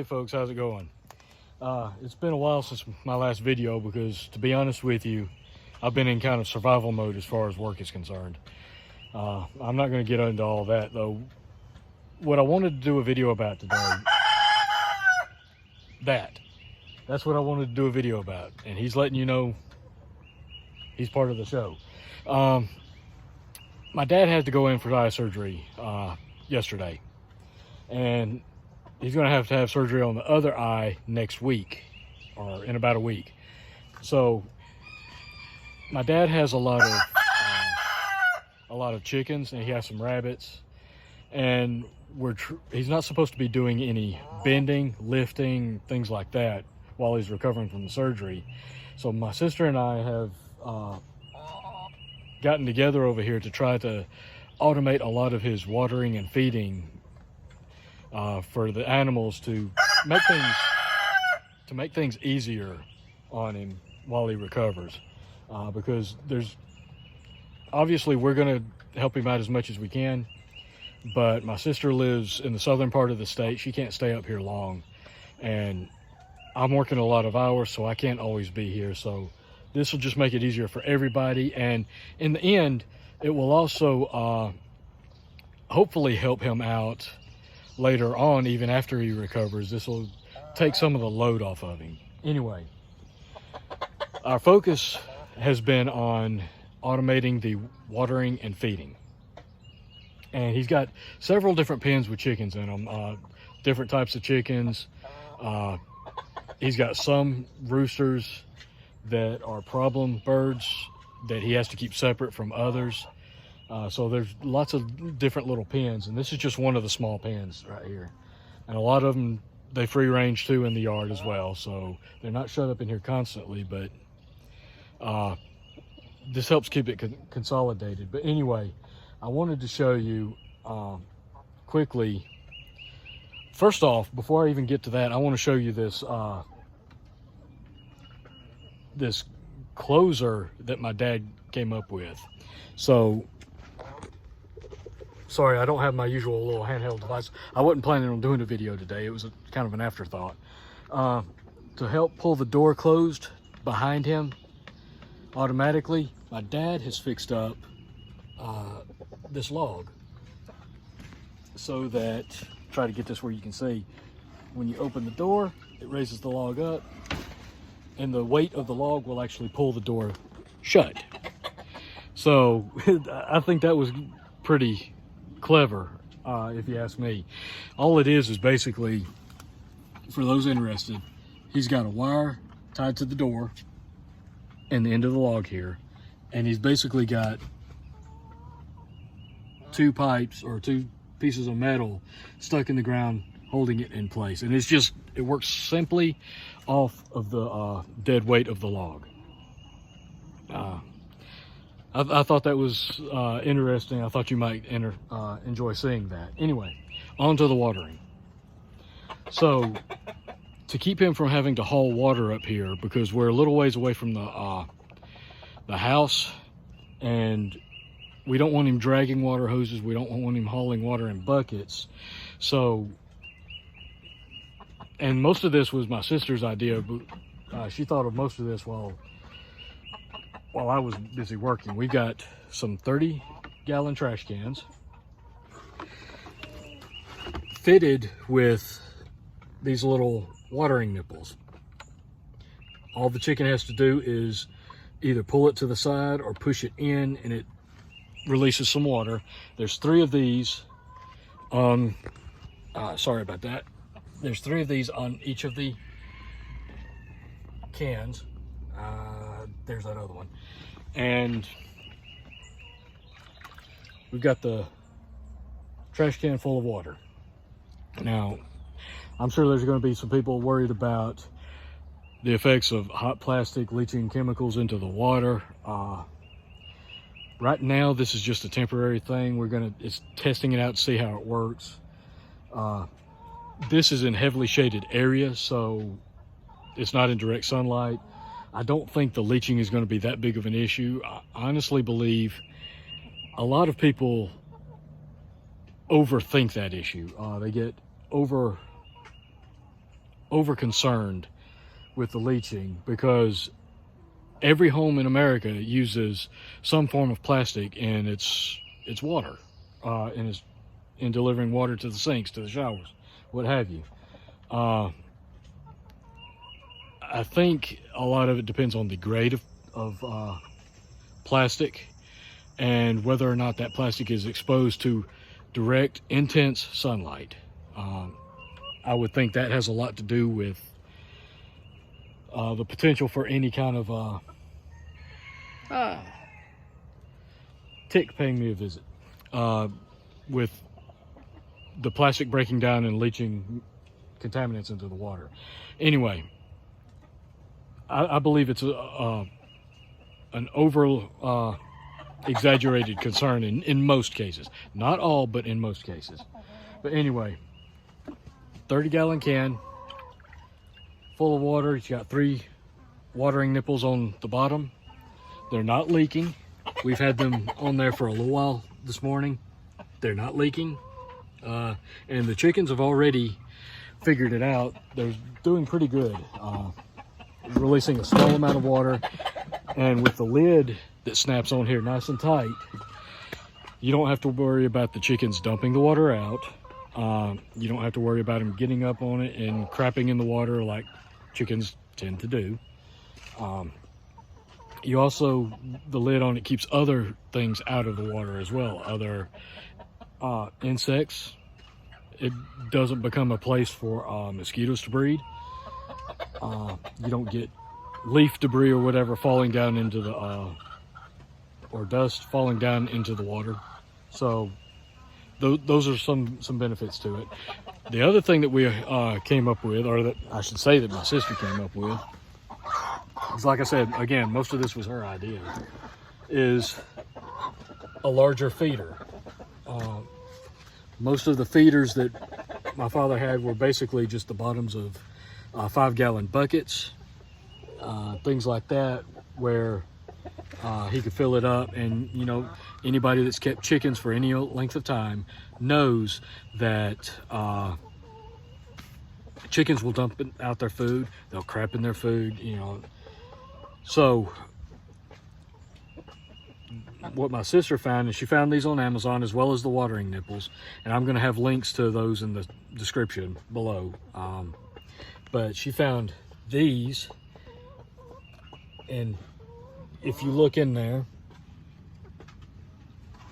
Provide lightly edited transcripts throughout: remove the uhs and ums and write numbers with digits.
folks, how's it going? It's been a while since my last video because, to be honest with you, I've been in kind of survival mode as far as work is concerned. I'm not going to get into all that though. What I wanted to do a video about today, that's what I wanted to do a video about, and he's letting you know he's part of the show. My dad had to go in for eye surgery yesterday, and he's going to have surgery on the other eye next week, or in about a week. So my dad has a lot of chickens, and he has some rabbits, and he's not supposed to be doing any bending, lifting, things like that while he's recovering from the surgery. So my sister and I have gotten together over here to try to automate a lot of his watering and feeding for the animals, to make things easier on him while he recovers, because obviously we're going to help him out as much as we can, but my sister lives in the southern part of the state. She can't stay up here long, and I'm working a lot of hours, so I can't always be here. So this will just make it easier for everybody, and in the end it will also hopefully help him out later on, even after he recovers. This will take some of the load off of him. Anyway, our focus has been on automating the watering and feeding, and he's got several different pens with chickens in them, different types of chickens. He's got some roosters that are problem birds that he has to keep separate from others. So there's lots of different little pens, and this is just one of the small pens right here. And a lot of them, they free range too in the yard as well, so they're not shut up in here constantly, but this helps keep it consolidated. But anyway, I wanted to show you quickly. First off, before I even get to that, I want to show you this this closer that my dad came up with. So sorry, I don't have my usual little handheld device. I wasn't planning on doing a video today. It was kind of an afterthought. To help pull the door closed behind him automatically, my dad has fixed up this log so that, try to get this where you can see, when you open the door, it raises the log up, and the weight of the log will actually pull the door shut. So I think that was pretty clever, if you ask me. All it is basically, for those interested, he's got a wire tied to the door and the end of the log here, and he's basically got two pipes or two pieces of metal stuck in the ground holding it in place, and it works simply off of the dead weight of the log. I thought that was interesting. I thought you might enjoy seeing that. Anyway, on to the watering. So to keep him from having to haul water up here, because we're a little ways away from the house, and we don't want him dragging water hoses, we don't want him hauling water in buckets. So, and most of this was my sister's idea, but she thought of most of this while I was busy working. We've got some 30-gallon trash cans fitted with these little watering nipples. All the chicken has to do is either pull it to the side or push it in, and it releases some water. There's 3 of these on, sorry about that. There's 3 of these on each of the cans. There's that other one. And we've got the trash can full of water. Now, I'm sure there's going to be some people worried about the effects of hot plastic leaching chemicals into the water. Right now, this is just a temporary thing. It's testing it out to see how it works. This is in heavily shaded area, so it's not in direct sunlight. I don't think the leaching is going to be that big of an issue. I honestly believe a lot of people overthink that issue. They get over concerned with the leaching, because every home in America uses some form of plastic in its water, and is in delivering water to the sinks, to the showers, what have you. I think a lot of it depends on the grade of plastic, and whether or not that plastic is exposed to direct, intense sunlight. I would think that has a lot to do with the potential for any kind of tick paying me a visit, with the plastic breaking down and leaching contaminants into the water. Anyway, I believe it's an over exaggerated concern in most cases. Not all, but in most cases. But anyway, 30-gallon can full of water. It's got 3 watering nipples on the bottom. They're not leaking. We've had them on there for a little while this morning. They're not leaking. And the chickens have already figured it out. They're doing pretty good. Releasing a small amount of water, and with the lid that snaps on here nice and tight, you don't have to worry about the chickens dumping the water out. You don't have to worry about them getting up on it and crapping in the water like chickens tend to do. You also, the lid on it keeps other things out of the water as well, other insects. It doesn't become a place for mosquitoes to breed. You don't get leaf debris or whatever falling down into the or dust falling down into the water. So those are some benefits to it. The other thing that we came up with, or that I should say that my sister came up with, is, like I said, again, most of this was her idea, is a larger feeder. Most of the feeders that my father had were basically just the bottoms of 5-gallon buckets, things like that, where he could fill it up. And you know, anybody that's kept chickens for any length of time knows that chickens will dump out their food, they'll crap in their food, you know. So what my sister found, and she found these on Amazon as well as the watering nipples, and I'm going to have links to those in the description below. But she found these, and if you look in there,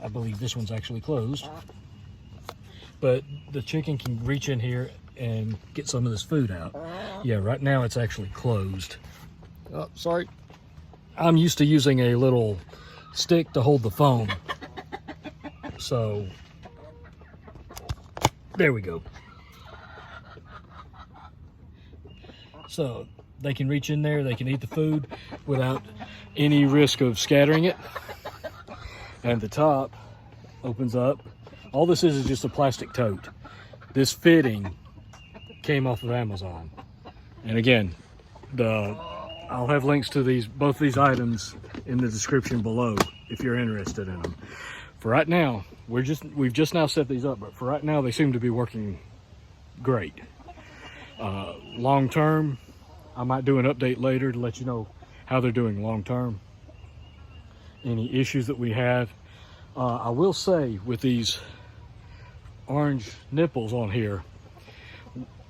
I believe this one's actually closed, but the chicken can reach in here and get some of this food out. Yeah, right now it's actually closed. Oh, sorry. I'm used to using a little stick to hold the phone. So, there we go. So, they can reach in there, they can eat the food without any risk of scattering it. And the top opens up. All this is just a plastic tote. This fitting came off of Amazon. And again, I'll have links to both these items in the description below if you're interested in them. For right now, we've just now set these up, but for right now they seem to be working great. Long term, I might do an update later to let you know how they're doing long term. Any issues that we have. I will say, with these orange nipples on here,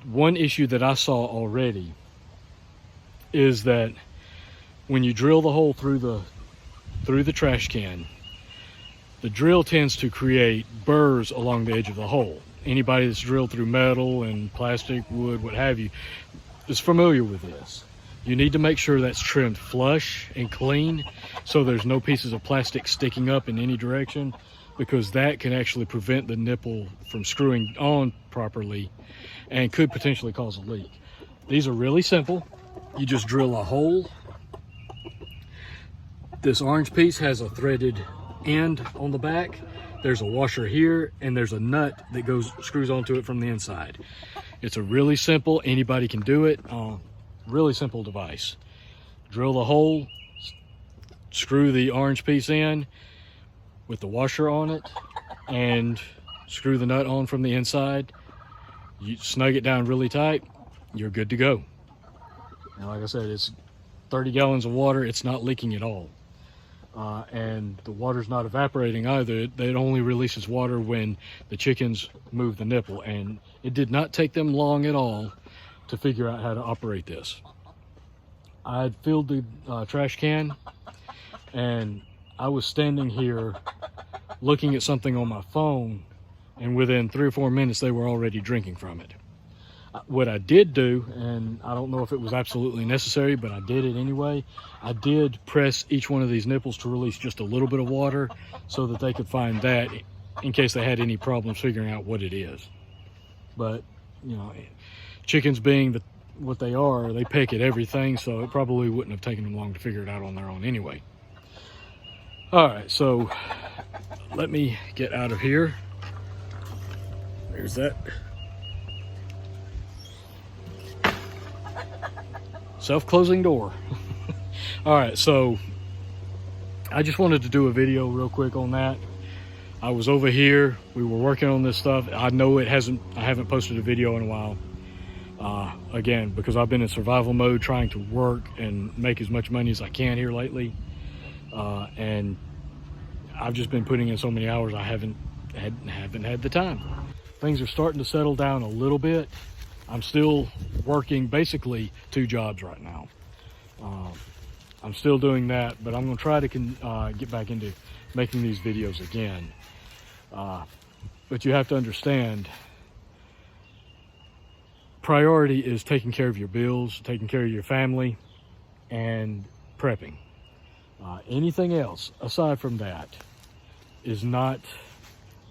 one issue that I saw already is that when you drill the hole through the trash can, the drill tends to create burrs along the edge of the hole. Anybody that's drilled through metal and plastic, wood, what have you, is familiar with this. You need to make sure that's trimmed flush and clean so there's no pieces of plastic sticking up in any direction, because that can actually prevent the nipple from screwing on properly and could potentially cause a leak. These are really simple. You just drill a hole. This orange piece has a threaded end on the back. There's a washer here, and there's a nut that screws onto it from the inside. It's a really simple, anybody can do it, really simple device. Drill the hole, screw the orange piece in with the washer on it, and screw the nut on from the inside. You snug it down really tight, you're good to go. And like I said, it's 30 gallons of water. It's not leaking at all. And the water's not evaporating either. It only releases water when the chickens move the nipple. And it did not take them long at all to figure out how to operate this. I had filled the trash can, and I was standing here looking at something on my phone, and within 3 or 4 minutes they were already drinking from it. What I did do, and I don't know if it was absolutely necessary, but I did it anyway, I did press each one of these nipples to release just a little bit of water so that they could find that in case they had any problems figuring out what it is. But, you know, chickens being what they are, they peck at everything, so it probably wouldn't have taken them long to figure it out on their own anyway. All right, so let me get out of here. There's that. Self-closing door. All right, so I just wanted to do a video real quick on that. I was over here, we were working on this stuff. I know I haven't posted a video in a while. Again, because I've been in survival mode trying to work and make as much money as I can here lately. And I've just been putting in so many hours I haven't had the time. Things are starting to settle down a little bit. I'm still working basically 2 jobs right now. I'm still doing that, but I'm gonna try to get back into making these videos again. But you have to understand, priority is taking care of your bills, taking care of your family, and prepping. Anything else aside from that is not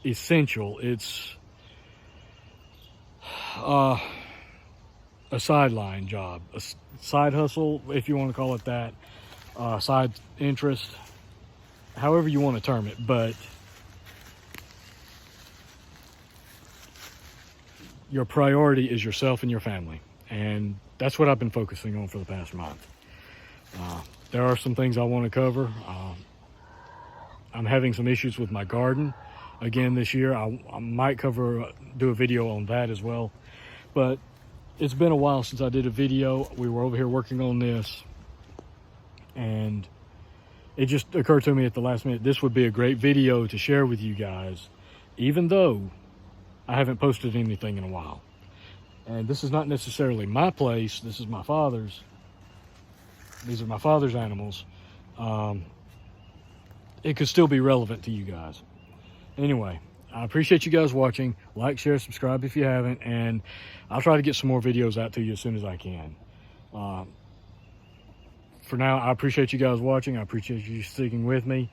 essential. It's a sideline job, a side hustle, if you want to call it that, side interest, however you want to term it. But your priority is yourself and your family, and that's what I've been focusing on for the past month. There are some things I want to cover. I'm having some issues with my garden again this year. I might do a video on that as well, but it's been a while since I did a video. We were over here working on this, and it just occurred to me at the last minute, this would be a great video to share with you guys, even though I haven't posted anything in a while. And this is not necessarily my place. This is my father's. These are my father's animals. It could still be relevant to you guys. Anyway, I appreciate you guys watching. Like, share, subscribe if you haven't, and I'll try to get some more videos out to you as soon as I can. For now, I appreciate you guys watching. I appreciate you sticking with me.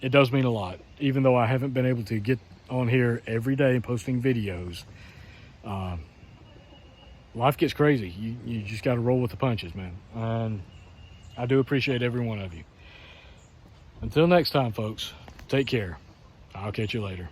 It does mean a lot, even though I haven't been able to get on here every day posting videos. Life gets crazy. You just got to roll with the punches, man. And I do appreciate every one of you. Until next time, folks, take care. I'll catch you later.